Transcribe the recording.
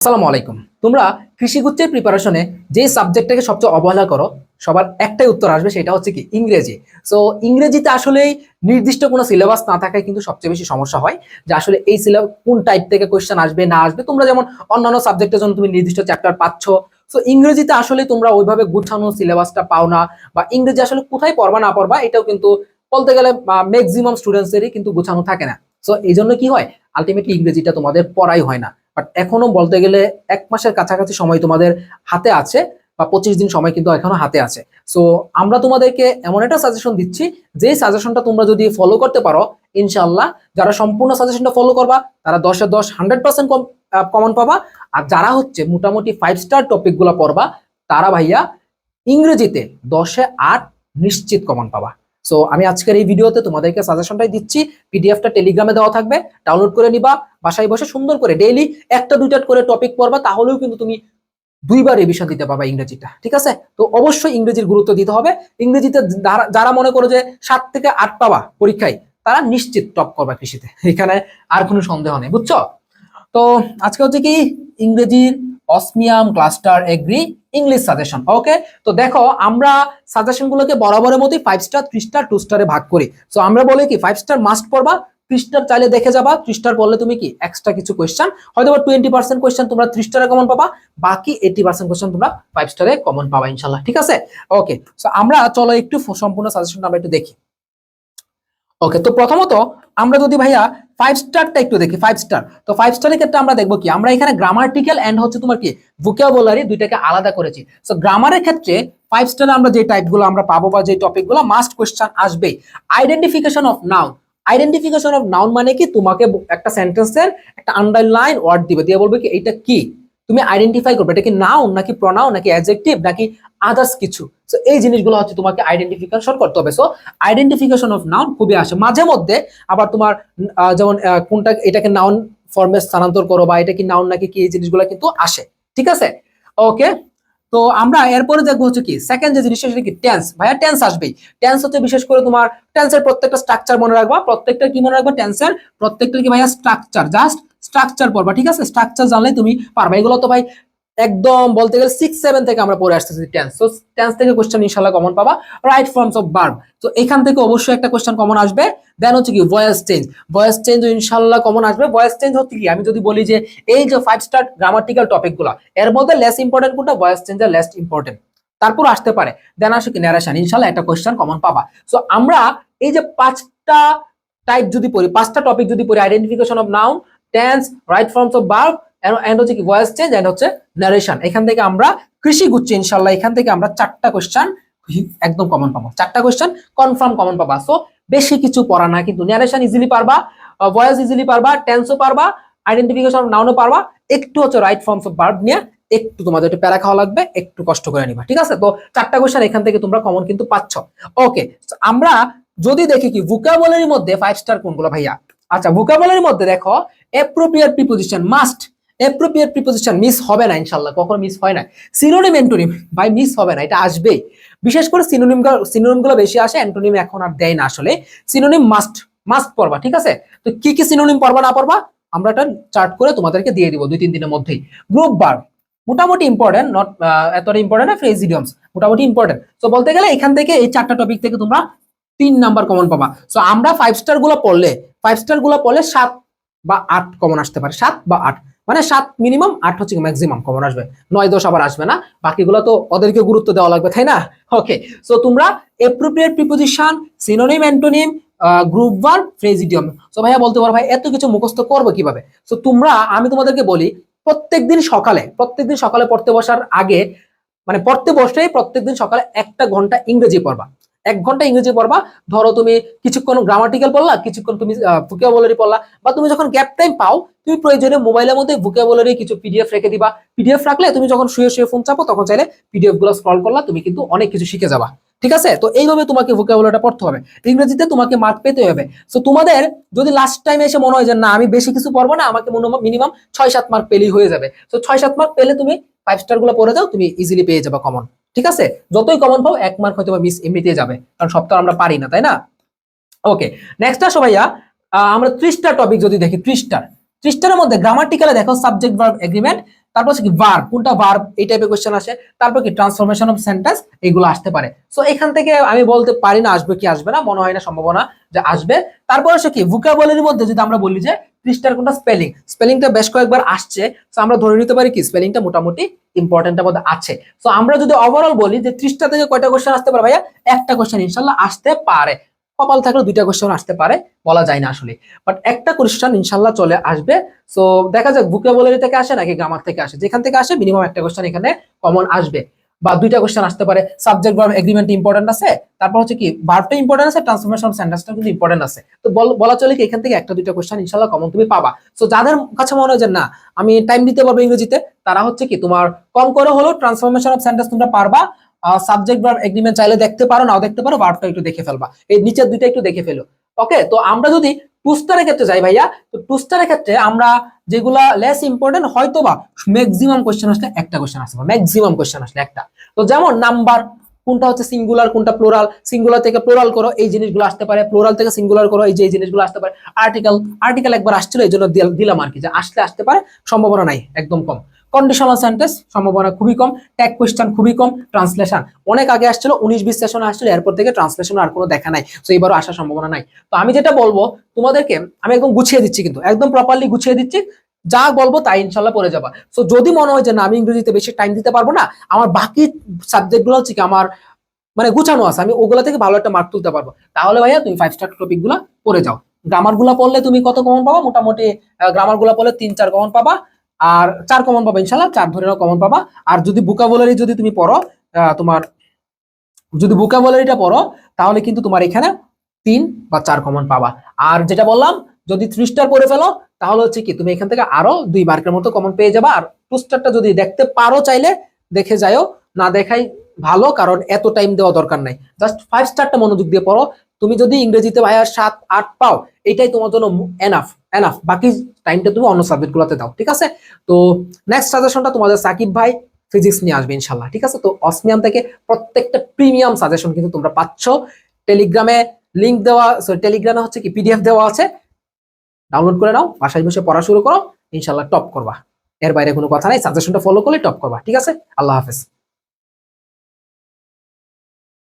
আসসালামু আলাইকুম। তোমরা কৃষিগুচ্ছের প্রিপারেশনে যে সাবজেক্টটাকে সবচেয়ে অবহেলা করো, সবার একটাই উত্তর আসবে, সেটা হচ্ছে কি ইংরেজি। সো ইংরেজিতে আসলেই নির্দিষ্ট কোনো সিলেবাস না থাকায় কিন্তু সবচেয়ে বেশি সমস্যা হয় যে আসলে এই সিলেবাস কোন টাইপ থেকে কোয়েশ্চেন আসবে না আসবে। তোমরা যেমন অন্যান্য সাবজেক্টের জন্য তুমি নির্দিষ্ট চ্যাপ্টার পাচ্ছ, সো ইংরেজিতে আসলে তোমরা ওইভাবে গুছানো সিলেবাসটা পাও না, বা ইংরেজি আসলে কোথায় পড়বা না পড়বা এটাও কিন্তু বলতে গেলে ম্যাক্সিমাম স্টুডেন্টসেরই কিন্তু গুছানো থাকে না। সো এই জন্য কি হয়, আলটিমেটলি ইংরেজিটা তোমাদের পড়াই হয় না। বাট এখনো বলতে গেলে 1 মাসের কাছাকাছি সময় তোমাদের হাতে আছে, বা 25 দিন সময় কিন্তু এখনো হাতে আছে। সো আমরা তোমাদেরকে এমন একটা সাজেশন দিচ্ছি, যে সাজেশনটা তোমরা যদি ফলো করতে পারো, ইনশাল্লাহ যারা সম্পূর্ণ সাজেশনটা ফলো করবা তারা 10-এ 10 100% কমন পাবা। আর যারা হচ্ছে মোটামুটি 5 স্টার টপিক গুলা পড়বা, তারা ভাইয়া ইংরেজিতে 10-এ 8 নিশ্চিত কমন পাবা। সো আমি আজকের এই ভিডিওতে তোমাদেরকে সাজেশনটাই দিচ্ছি, পিডিএফটা টেলিগ্রামে দেওয়া থাকবে, ডাউনলোড করে নিবা, বাসায় বসে সুন্দর করে ডেইলি 1টা 2টা করে টপিক পড়বা, তাহলেও কিন্তু তুমি 2বার রিভিশন দিতে পারবা ইংরেজিটা। ঠিক আছে? তো অবশ্যই ইংরেজির গুরুত্ব দিতে হবে। ইংরেজিতে যারা মনে করো যে 7 থেকে 8 পাবা পরীক্ষায়, তারা নিশ্চিত টপ করবা কৃষিতে, এখানে আর কোনো সন্দেহ নেই, বুঝছো? তো আজকে হচ্ছে কি ইংরেজির অসমিয়াম ক্লাস্টার এগ্রি ইংলিশ সাজেশন। ওকে, তো দেখো আমরা সাজেশন গুলোকে বরাবরের মতোই 5 স্টার 3 স্টার 2 স্টারে ভাগ করি। সো আমরা বলি কি 5 স্টার মাস্ট পড়বা, 3 স্টার চাইলে দেখে যাবা। 3 স্টার পড়লে তুমি কি এক্সট্রা কিছু কোয়েশ্চেন, হয়তো 20% কোয়েশ্চেন তোমরা 3 স্টারে কমন পাবা, বাকি 80% কোয়েশ্চেন তোমরা 5 স্টারে কমন পাবা ইনশাল্লাহ। ঠিক আছে? ওকে, সো আমরা চলো একটু সম্পূর্ণ সাজেশনটা আমরা একটু দেখি। ওকে, তো প্রথমত আমরা যদি ভাইয়া 5 স্টারটা একটু দেখি। 5 স্টার, তো 5 স্টারের ক্ষেত্রে আমরা দেখবো কি, আমরা এখানে গ্রামাটিক্যাল এন্ড হচ্ছে তোমার কি ভোকাবুলারি দুইটাকে আলাদা করেছি। সো গ্রামারের ক্ষেত্রে 5 স্টারে আমরা যে টাইপগুলো আমরা পাবো বা যে টপিকগুলো মাস্ট কোয়েশ্চেন আসবে, identification of noun. Identification of noun মানে কি, তোমাকে একটা সেন্টেন্সের একটা আন্ডারলাইন ওয়ার্ড দিবে, দিয়ে বলবে কি এটা কি, তুমি আইডেন্টিফাই করবে এটা কি নাউন নাকি প্রনাউন নাকি অ্যাডজেক্টিভ নাকি আদার্স কিছু। সো এই জিনিসগুলো হচ্ছে তোমাকে আইডেন্টিফিকেশন করতে হবে। সো আইডেন্টিফিকেশন অফ নাউন খুবই আসে মাঝে মধ্যে। আবার তোমার যেমন কোনটা এটাকে নাউন ফর্মে স্থানান্তর করো, বা এটা কি নাউন নাকি কি, এই জিনিসগুলো কিন্তু আসে। ঠিক আছে? ওকে, তো আমরা এরপরে দেখবো হচ্ছে কি সেকেন্ড যে জিনিসটা, সেটা কি টেন্স। ভাইয়া টেন্স আসবেই। টেন্স হচ্ছে বিশেষ করে তোমার টেন্সের প্রত্যেকটা স্ট্রাকচার মনে রাখবা, প্রত্যেকটা কি মনে রাখবা, টেন্সের প্রত্যেকটা কি ভাইয়া স্ট্রাকচার, জাস্ট স্ট্রাকচার পড়বা। ঠিক আছে? স্ট্রাকচার জানলে তুমি পারবা। এগুলো তো ভাই একদম বলতে গেলে 6-7 থেকে আমরা পড়ে আসতেছি টেন্স। তো টেন্স থেকে কোশ্চেন ইনশাআল্লাহ কমন পাবা। রাইট ফর্মস অফ ভার্ব, তো এখান থেকে অবশ্যই একটা কোশ্চেন কমন আসবে। দেন হচ্ছে কি ভয়েস চেঞ্জ। ভয়েস চেঞ্জ ইনশাআল্লাহ কমন আসবে। ভয়েস চেঞ্জ হচ্ছে কি, আমি যদি বলি যে এই যে 5 স্টার গ্রামাটিক্যাল টপিকগুলো, এর মধ্যে লেস ইম্পর্টেন্ট কোনটা, ভয়েস চেঞ্জ এর লেস ইম্পর্টেন্ট, তারপর আসতে পারে। দেন আসে কি ন্যারেশন, ইনশাআল্লাহ একটা কোশ্চেন কমন পাবা। সো আমরা এই যে 5টা টাইপ যদি পড়ি, 5টা টপিক যদি পড়ি, identification of noun, tense, right forms of verb and হচ্ছে কি ভয়েস চেঞ্জ এন্ড হচ্ছে নারেশন, এখান থেকে আমরা কৃষি গুচ্ছি ইনশাআল্লাহ, এখান থেকে আমরা 4টা কোশ্চেন একদম কমন পাবো, 4টা কোশ্চেন কনফার্ম কমন পাবা। সো বেশি কিছু পড়া না, কিন্তু ন্যারেশন ইজিলি পারবা, ভয়েস ইজিলি পারবা, টেন্সও পারবা, আইডেন্টিফিকেশন অফ নাউনও পারবা। একটু হচ্ছে রাইট ফর্মস অফ ভার্ব নিয়ে একটু তোমাদের একটু প্যারা খাওয়া লাগবে, একটু কষ্ট করে নিবা। ঠিক আছে? তো 4টা কোশ্চেন এখান থেকে তোমরা কমন কিন্তু পাচ্ছ। ওকে, আমরা যদি দেখি কি ভোকাবুলারির মধ্যে 5 স্টার কোনগুলো ভাইয়া। আচ্ছা, ভোকাবুলারির মধ্যে দেখো appropriate preposition must. Appropriate preposition miss হবে না ইনশাআল্লাহ, কখনো মিস হয় না। সিনোনিম অ্যান্টোনিম ভাই মিস হবে না, এটা আসবেই। বিশেষ করে সিনোনিমগুলো বেশি আসে, অ্যান্টোনিম এখন আর দেয় না আসলে। সিনোনিম মাস্ট মাস্ট পড়বা। ঠিক আছে? তো কি কি সিনোনিম পড়বা না পড়বা আমরা এটা চার্ট করে তোমাদেরকে দিয়ে দিব 2-3 দিনের মধ্যেই। গ্রুপ ভার্ব মোটামুটি ইম্পর্টেন্ট, নট এতটা ইম্পর্টেন্ট না। ফ্রেজ ইডিয়মস মোটামুটি ইম্পর্টেন্ট। তো বলতে গেলে এখান থেকে এই 4টা টপিক থেকে তোমরা 3 নাম্বার কমন পাবা। সো আমরা 5 স্টার গুলো পড়লে 7 বা 8 কমন আসতে পারে, 7 বা 8, মানে 7 মিনিমাম, 8 হচ্ছে ম্যাক্সিমাম কমন আসবে। 9-10 আবার আসবে না, বাকিগুলো তো ওদেরকে গুরুত্ব দেওয়া লাগবে, তাই না? ওকে, সো তোমরা appropriate preposition, synonym antonym, group verb, phrase idiom. So ভাইয়া বলতে পারো ভাই এত কিছু মুখস্থ করবো কিভাবে? সো তোমরা, আমি তোমাদেরকে বলি, প্রত্যেকদিন সকালে পড়তে বসার আগে, মানে পড়তে বসে প্রত্যেকদিন সকালে 1 ঘন্টা ইংরেজি পড়বা। 1 ঘন্টা ইংরেজি পড়বা। ধরো তুমি কিছুক্ষণ গ্রামাটিক্যাল পড়লা, কিছুক্ষণ তুমি ভোকাবুলারি পড়লা, বা তুমি যখন গ্যাপ টাইম পাও, তুমি প্রয়োজনে মোবাইলের মধ্যে ভোকাবুলারি কিছু পিডিএফ রেখে দিবা। পিডিএফ রাখলে তুমি যখন শুয়ে ফোন চাপো, তখন চাইলে পিডিএফ গুলো স্ক্রল করলা, তুমি কিন্তু অনেক কিছু শিখে যাবা। ঠিক আছে? তো এইভাবে তোমাকে ভোকাবুলারিটা পড়তে হবে, ইংরেজিতে তোমাকে মার্ক পেতে হবে। সো তোমাদের যদি লাস্ট টাইমে এসে মনে হয় যে না আমি বেশি কিছু পড়বো না, আমাকে মিনিমাম 6-7 মার্ক পেলেই হয়ে যাবে, তো 6-7 মার্ক পেলে তুমি 5 স্টার গুলো পড়ে যাও, তুমি ইজিলি পেয়ে যাবে কমন। ঠিক আছে? যতই কমন পাও 1 মার্ক হয়তো মিস এমনিতেই যাবে, কারণ সব তো আমরা পারি না, তাই না? ওকে, নেক্সট আসো ভাইয়া, আমরা 30টা টপিক যদি দেখি, 30টার মধ্যে গ্রামাটিক্যালে দেখো সাবজেক্ট ভার্ব এগ্রিমেন্ট, তারপর হচ্ছে কি ভার্ব, কোনটা ভার্ব এই টাইপের কোশ্চেন আসে, তারপর কি ট্রান্সফরমেশন অফ সেন্টেন্স, এগুলো আসতে পারে। সো এখান থেকে আমি বলতে পারি না আসবে কি আসবে না, মনে হয় না সম্ভাবনা যে আসবে। তারপর হচ্ছে কি ভোকাবুলারির মধ্যে যদি আমরা বলি যে পৃষ্ঠার কোনটা স্পেলিং, স্পেলিংটা বেশ কয়েকবার আসছে, তো আমরা ধরে নিতে পারি কি স্পেলিংটা মোটামুটি ইম্পর্টেন্টের মধ্যে আছে। তো আমরা যদি ওভারঅল বলি যে 30টা থেকে কয়টা কোশ্চেন আসতে পারে ভাইয়া, একটা কোশ্চেন ইনশাল্লাহ আসতে পারে, কপাল থাকলে 2টা কোশ্চেন আসতে পারে, বলা যায় না আসলে, বাট একটা কোশ্চেন ইনশাল্লাহ চলে আসবে। সো দেখা যাক ভোকাবুলারি থেকে আসে নাকি গ্রামার থেকে আসে, যেখান থেকে আসে মিনিমাম একটা কোশ্চেন এখানে কমন আসবে, বা 2টা কোশ্চেন আসতে পারে। সাবজেক্ট ভার্ব এগ্রিমেন্ট ইম্পর্টেন্ট আছে, তারপর হচ্ছে কি ভার্বটা ইম্পর্টেন্ট আছে, ট্রান্সফরমেশন অফ সেন্টেন্সটা কিন্তু ইম্পর্টেন্ট আছে। তো বলা চলে কি এখান থেকে একটা 2টা কোশ্চেন ইনশাআল্লাহ কমন তুমি পাবা। সো যাদের কাছে মনে হয় যে না আমি টাইম দিতে পারবো ইংরেজিতে, তারা হচ্ছে কি তোমার কম করে হলো ট্রান্সফরমেশন অফ সেন্টেন্স তোমরা পারবা, সাবজেক্ট ভার্ব এগ্রিমেন্ট চাইলে দেখতে পারো, নাও দেখতে পারো, ভার্বটা একটু দেখে ফেলবা, এই নিচের 2টা একটু দেখে ফেলো। ওকে, তো আমরা যদি টু স্টারের ক্ষেত্রে যাই ভাইয়া, তো টু স্টারের ক্ষেত্রে আমরা যেগুলা লেস ইম্পর্টেন্ট হয়তো বা ম্যাক্সিমাম কোশ্চেন আসলে একটা কোশ্চেন আসবে, ম্যাক্সিমাম কোশ্চেন আসলে একটা। তো যেমন নাম্বার কোনটা হচ্ছে সিঙ্গুলার কোনটা প্লুরাল, সিঙ্গুলার থেকে প্লুরাল করো এই জিনিসগুলো আসতে পারে, প্লুরাল থেকে সিঙ্গুলার করো এই যে এই জিনিসগুলো আসতে পারে। আর্টিকেল, আর্টিকেল একবার আসছিল এই জন্য দিলাম আর কি, যে আসতে পারে, সম্ভাবনা নাই, একদম কম। কন্ডিশনাল সেন্টেন্স সম্ভাবনা খুবই কম, ট্যাগ কোশ্চেন খুবই কম, ট্রান্সলেশন অনেক আগে আসছিল 19-20 সেশনে আসছিল, এরপর থেকে ট্রান্সলেশন আর কোনো দেখা নাই, তো এবারও আসার সম্ভাবনা নাই। তো আমি যেটা বলবো তোমাদেরকে, আমি একদম গুছিয়ে দিচ্ছি, কিন্তু একদম প্রপারলি গুছিয়ে দিচ্ছি, যা বলবো তাই ইনশাল্লাহ পড়ে যাবা। সো যদি মনে হয় যে না আমি ইংরেজিতে বেশি টাইম দিতে পারবো না, আমার বাকি সাবজেক্ট গুলো হচ্ছে কি আমার মানে গুছানো আছে, আমি ওগুলা থেকে ভালো একটা মার্ক তুলতে পারবো, তাহলে ভাইয়া তুমি 5 স্টার টপিক গুলা পড়ে যাও। গ্রামার গুলা পড়লে তুমি কত কমন পাবা, মোটামুটি গ্রামার গুলা পড়লে 3-4 কমন পাবা, আর 4 কমন পাবা ইনশাল্লাহ, 4 ধরে নাও কমন পাবা। আর যদি ভোকাবুলারি যদি তুমি পড়ো, তোমার যদি ভোকাবুলারিটা পড়ো, তাহলে কিন্তু তোমার এখানে 3 বা 4 কমন পাবা। আর যেটা বললাম, যদি 3 স্টার পড়ে ফেলো, তাহলে হচ্ছে কি তুমি এখান থেকে আরো 2 মার্কের মতো কমন পেয়ে যাবা। আর 2 স্টারটা যদি দেখতে পারো চাইলে দেখে যাও, না দেখাই ভালো, কারণ এত টাইম দেওয়া দরকার নাই, জাস্ট 5 স্টারটা মনোযোগ দিয়ে পড়ো। তুমি যদি ইংরেজিতে ভাইয়া 7-8 পাও, এটাই তোমার জন্য এনাফ, এনাফ, বাকি টাইমটা তুমি অন্য সাবজেক্ট গুলোতে দাও, ঠিক আছে? তো নেক্সট সাজেশনটা তোমাদের সাকিব ভাই ফিজিক্স নিয়ে আসবে ইনশাল্লাহ, ঠিক আছে? তো অসমিয়াম থেকে প্রত্যেকটা প্রিমিয়াম সাজেশন কিন্তু তোমরা পাচ্ছ, টেলিগ্রামে লিংক দেওয়া, টেলিগ্রামে হচ্ছে কি পিডিএফ দেওয়া আছে, ডাউনলোড করে নাও, বাসায় বসে পড়া শুরু করো, ইনশাল্লাহ টপ করবা, এর বাইরে কোনো কথা নাই, সাজেশনটা ফলো করলে টপ করবা, ঠিক আছে? আল্লাহ হাফেজ।